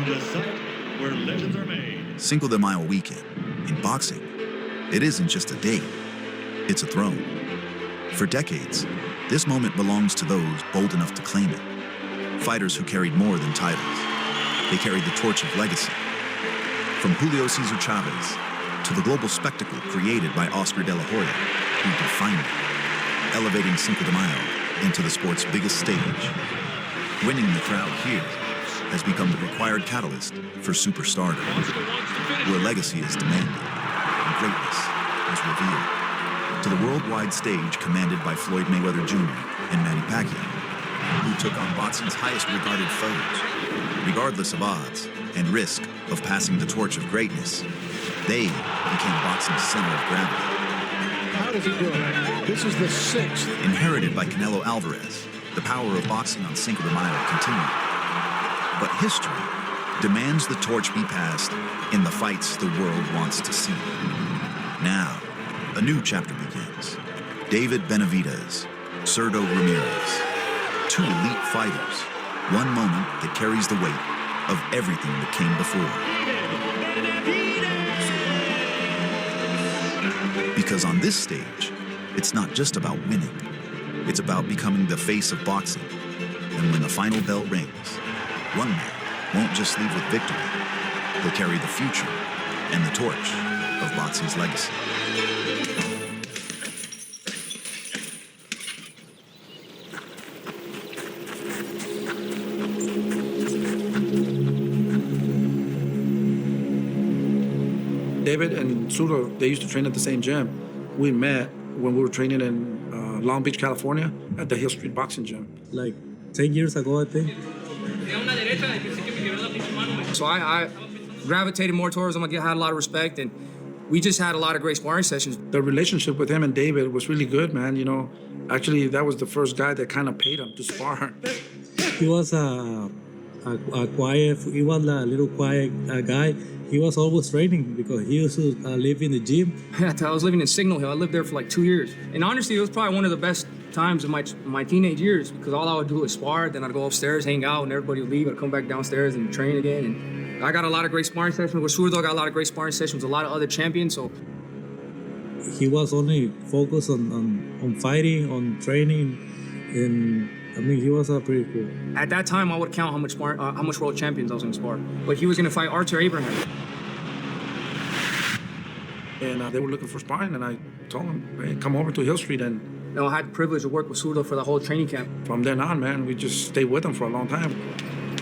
The site where legends are made. Cinco de Mayo weekend. In boxing, it isn't just a date, it's a throne. For decades, this moment belongs to those bold enough to claim it. Fighters who carried more than titles. They carried the torch of legacy. From Julio Cesar Chavez to the global spectacle created by Oscar De La Hoya, who defined it, elevating Cinco de Mayo into the sport's biggest stage. Winning the crowd here has become the required catalyst for superstardom, where legacy is demanded and greatness is revealed. To the worldwide stage commanded by Floyd Mayweather Jr. and Manny Pacquiao, who took on boxing's highest regarded foes. Regardless of odds and risk of passing the torch of greatness, they became boxing's center of gravity. How does he do it? This is the 6th. Inherited by Canelo Alvarez, the power of boxing on Cinco de Mayo continued. But history demands the torch be passed in the fights the world wants to see. Now, a new chapter begins. David Benavidez, Zurdo Ramirez, two elite fighters, one moment that carries the weight of everything that came before. Because on this stage, it's not just about winning. It's about becoming the face of boxing. And when the final bell rings, one man won't just leave with victory. He'll carry the future and the torch of boxing's legacy. David and Zurdo, they used to train at the same gym. We met when we were training in Long Beach, California, at the Hill Street Boxing Gym. Like 10 years ago, I think. So I gravitated more towards him. I had a lot of respect, and we just had a lot of great sparring sessions. The relationship with him and David was really good, man. You know, actually, that was the first guy that kind of paid him to spar. He was a quiet, he was a little quiet guy. He was always training because he used to live in the gym. I was living in Signal Hill. I lived there for like 2 years. And honestly, it was probably one of the best times of my teenage years because all I would do was spar, then I'd go upstairs, hang out, and everybody would leave. I'd come back downstairs and train again. And I got a lot of great sparring sessions with Zurdo. I got a lot of great sparring sessions with a lot of other champions. So he was only focused on fighting, on training, and I mean, he was pretty cool. At that time, I would count how much world champions I was going to spar. But he was going to fight Arthur Abraham. And they were looking for sparring, and I told them, hey, come over to Hill Street. And I had the privilege to work with Zurdo for the whole training camp. From then on, man, we just stayed with him for a long time.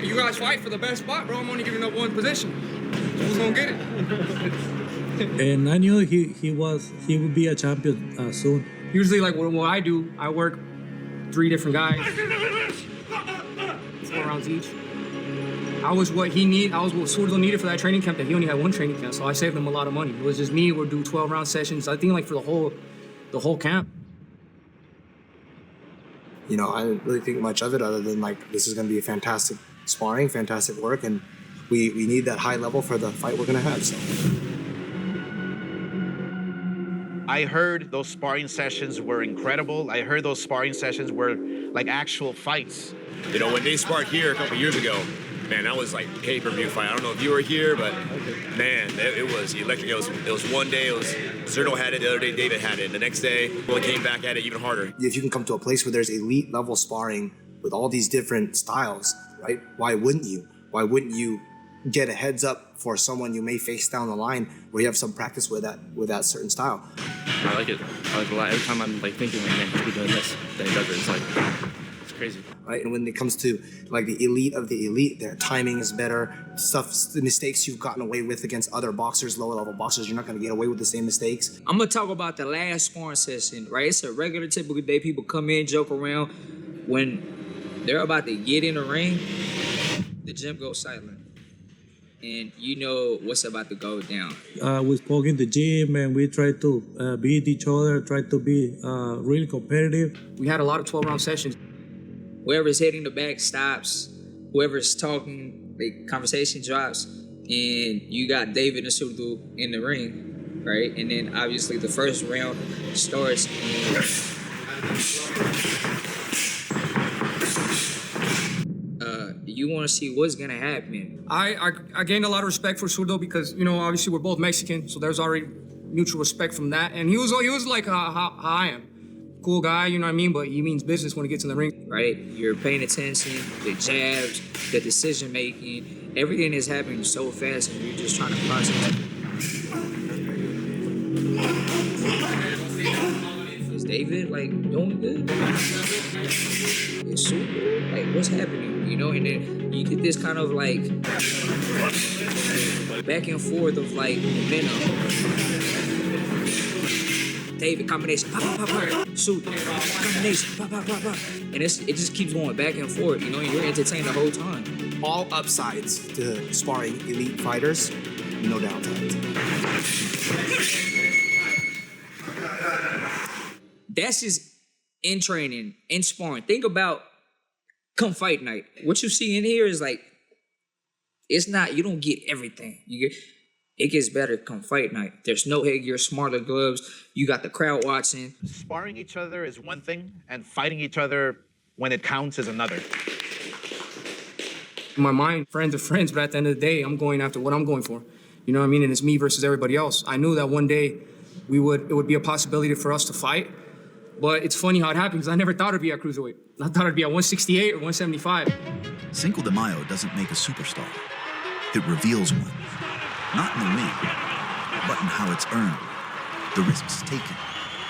You guys fight for the best spot, bro. I'm only giving up one position. Who's going to get it? And I knew he would be a champion soon. Usually, like what I do, I work 3 different guys, 4 rounds each. I was what Zurdo needed for that training camp. That he only had 1 training camp, so I saved him a lot of money. It was just me. We'll do 12-round sessions. I think like for the whole camp. You know, I didn't really think much of it other than like this is going to be a fantastic sparring, fantastic work, and we need that high level for the fight we're going to have. So. I heard those sparring sessions were incredible. I heard those sparring sessions were like actual fights. You know, when they sparred here a couple years ago, man, that was like pay-per-view fight. I don't know if you were here, but man, it was electric. It was one day, it was Zurdo had it, the other day David had it. The next day, well, it came back at it even harder. If you can come to a place where there's elite level sparring with all these different styles, right? Why wouldn't you? Why wouldn't you get a heads up for someone you may face down the line where you have some practice with that certain style? I like it. I like it a lot. Every time I'm like thinking, like, man, he'll be doing this, then he does it. It's like, it's crazy. Right, and when it comes to like the elite of the elite, their timing is better. The mistakes you've gotten away with against other boxers, lower level boxers, you're not going to get away with the same mistakes. I'm gonna talk about the last sparring session. Right, it's a regular, typical day. People come in, joke around. When they're about to get in the ring, the gym goes silent, and you know what's about to go down. We spoke in the gym, and we tried to beat each other, tried to be really competitive. We had a lot of 12-round sessions. Whoever's hitting the back stops. Whoever's talking, the conversation drops, and you got David and Zurdo in the ring, right? And then obviously the first round starts. you want to see what's gonna happen. I gained a lot of respect for Zurdo because, you know, obviously we're both Mexican, so there's already mutual respect from that. And he was like how I am. Cool guy, you know what I mean? But he means business when he gets in the ring. Right? You're paying attention, the jabs, the decision making, everything is happening so fast and you're just trying to process it. Is David like doing good? It's super. Like, what's happening? You know, and then you get this kind of like back and forth of like momentum. David combination, pop, pop, pop, pop. Shoot, combination, pop, pop, pop, pop. And it just keeps going back and forth, you know, and you're entertained the whole time. All upsides to sparring elite fighters, no downside. That's just in training, in sparring. Think about come fight night. What you see in here is like, it's not, you don't get everything. It gets better come fight night. There's no headgear, smarter gloves. You got the crowd watching. Sparring each other is one thing, and fighting each other when it counts is another. In my mind, friends are friends, but at the end of the day, I'm going after what I'm going for. You know what I mean? And it's me versus everybody else. I knew that one day it would be a possibility for us to fight. But it's funny how it happens. I never thought it'd be at cruiserweight. I thought it'd be at 168 or 175. Cinco de Mayo doesn't make a superstar. It reveals one. Not in the ring, but in how it's earned, the risks taken,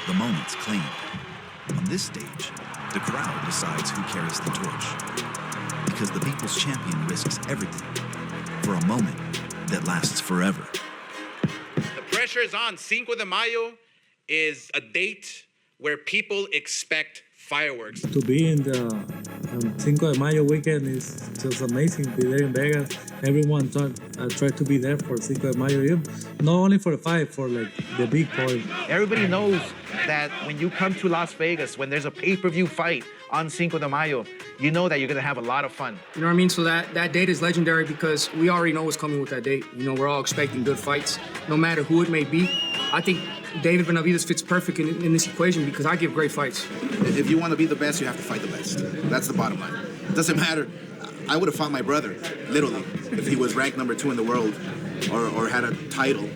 the moments claimed. On this stage, the crowd decides who carries the torch. Because the people's champion risks everything for a moment that lasts forever. The pressure is on. Cinco de Mayo is a date where people expect fireworks. To be in the Cinco de Mayo weekend is just amazing. Be there in Vegas. Everyone try to be there for Cinco de Mayo. Not only for the fight, for like the big point. Everybody knows that when you come to Las Vegas, when there's a pay-per-view fight on Cinco de Mayo, you know that you're gonna have a lot of fun. You know what I mean? So that date is legendary because we already know what's coming with that date. You know, we're all expecting good fights, no matter who it may be. I think David Benavidez fits perfect in this equation because I give great fights. If you want to be the best, you have to fight the best. That's the bottom line. It doesn't matter. I would have fought my brother, literally, if he was ranked number 2 in the world or had a title.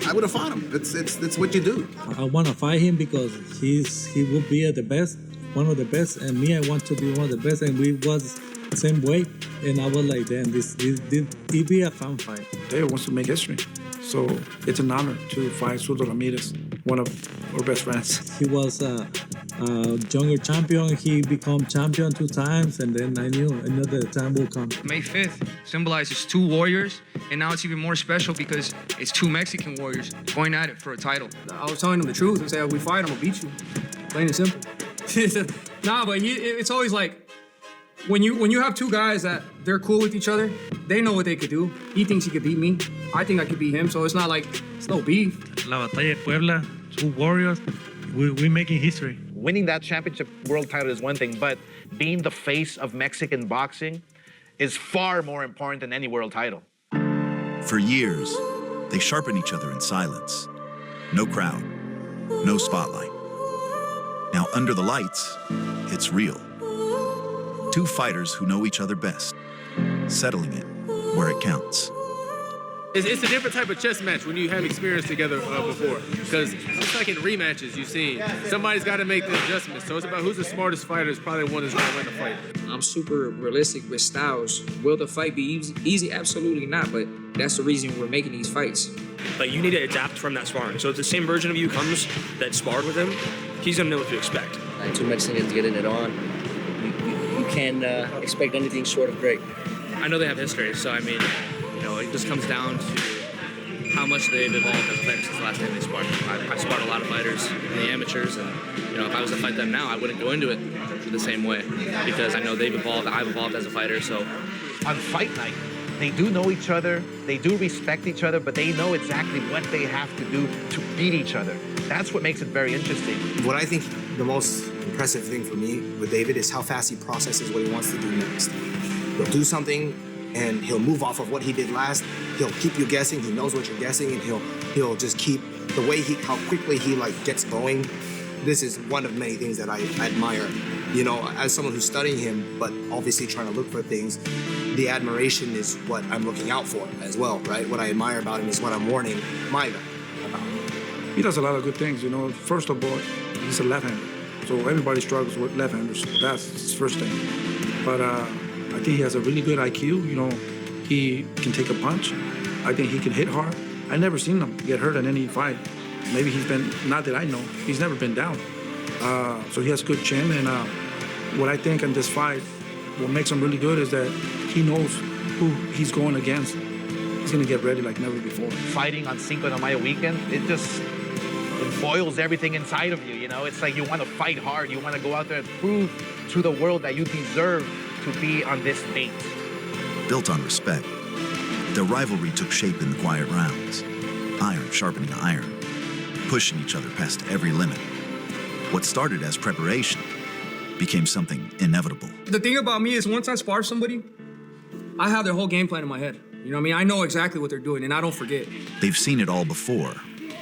I would have fought him. It's what you do. I want to fight him because he will be the best, one of the best, and me, I want to be one of the best, and we was the same weight, and I was like, damn, this be a fun fight. David wants to make history. So it's an honor to fight Zurdo Ramirez, one of our best friends. He was a younger champion. He became champion 2 times, and then I knew another time will come. May 5th symbolizes 2 warriors, and now it's even more special because it's 2 Mexican warriors going at it for a title. I was telling him the truth and said, if we fight, I'm gonna beat you. Plain and simple. Nah, but it's always like, when you have 2 guys that they're cool with each other, they know what they could do. He thinks he could beat me. I think I could beat him, so it's not like, it's no beef. La Batalla de Puebla, 2 warriors, we're making history. Winning that championship world title is one thing, but being the face of Mexican boxing is far more important than any world title. For years, they sharpen each other in silence. No crowd, no spotlight. Now under the lights, it's real. 2 fighters who know each other best, settling it where it counts. It's a different type of chess match when you have experience together before, because it's like in rematches you've seen. Somebody's got to make the adjustments, so it's about who's the smartest fighter is probably the one that's going to win the fight. I'm super realistic with styles. Will the fight be easy? Absolutely not, but that's the reason we're making these fights. Like, you need to adapt from that sparring. So if the same version of you comes that sparred with him, he's going to know what to expect. 2 Mexicans getting it on. You can't expect anything short of great. I know they have history, so I mean, you know, it just comes down to how much they've evolved as fighters since the last time they sparred. I've sparred a lot of fighters in the amateurs, and you know, if I was to fight them now, I wouldn't go into it the same way because I know they've evolved. I've evolved as a fighter, so. On fight night, they do know each other, they do respect each other, but they know exactly what they have to do to beat each other. That's what makes it very interesting. What I think the most impressive thing for me with David is how fast he processes what he wants to do next. He'll do something and he'll move off of what he did last. He'll keep you guessing. He knows what you're guessing, and he'll just keep the way how quickly he like gets going. This is one of many things that I admire. You know, as someone who's studying him, but obviously trying to look for things. the admiration is what I'm looking out for as well, right? What I admire about him is what I'm warning my guy about. He does a lot of good things, you know. First of all, he's a left-hander. So everybody struggles with left-handers. That's his first thing. But I think he has a really good IQ. You know, he can take a punch. I think he can hit hard. I never seen him get hurt in any fight. Maybe he's been, not that I know, he's never been down. So he has good chin. And what I think in this fight, what makes him really good is that he knows who he's going against. He's going to get ready like never before. Fighting on Cinco de Mayo weekend, it boils everything inside of you, you know? It's like you want to fight hard. You want to go out there and prove to the world that you deserve to be on this date. Built on respect, their rivalry took shape in the quiet rounds. Iron sharpening iron, pushing each other past every limit. What started as preparation became something inevitable. The thing about me is once I spar somebody, I have their whole game plan in my head. You know what I mean? I know exactly what they're doing, and I don't forget. They've seen it all before,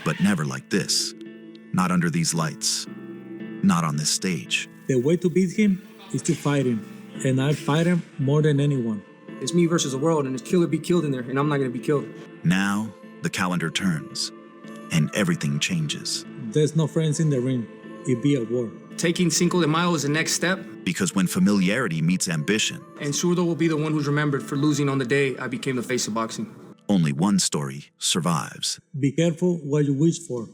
but never like this. Not under these lights. Not on this stage. The way to beat him is to fight him. And I fight him more than anyone. It's me versus the world, and it's kill or be killed in there, and I'm not going to be killed. Now, the calendar turns, and everything changes. There's no friends in the ring. It be a war. Taking Cinco de Mayo is the next step. Because when familiarity meets ambition, and Zurdo will be the one who's remembered for losing on the day I became the face of boxing. Only one story survives. Be careful what you wish for.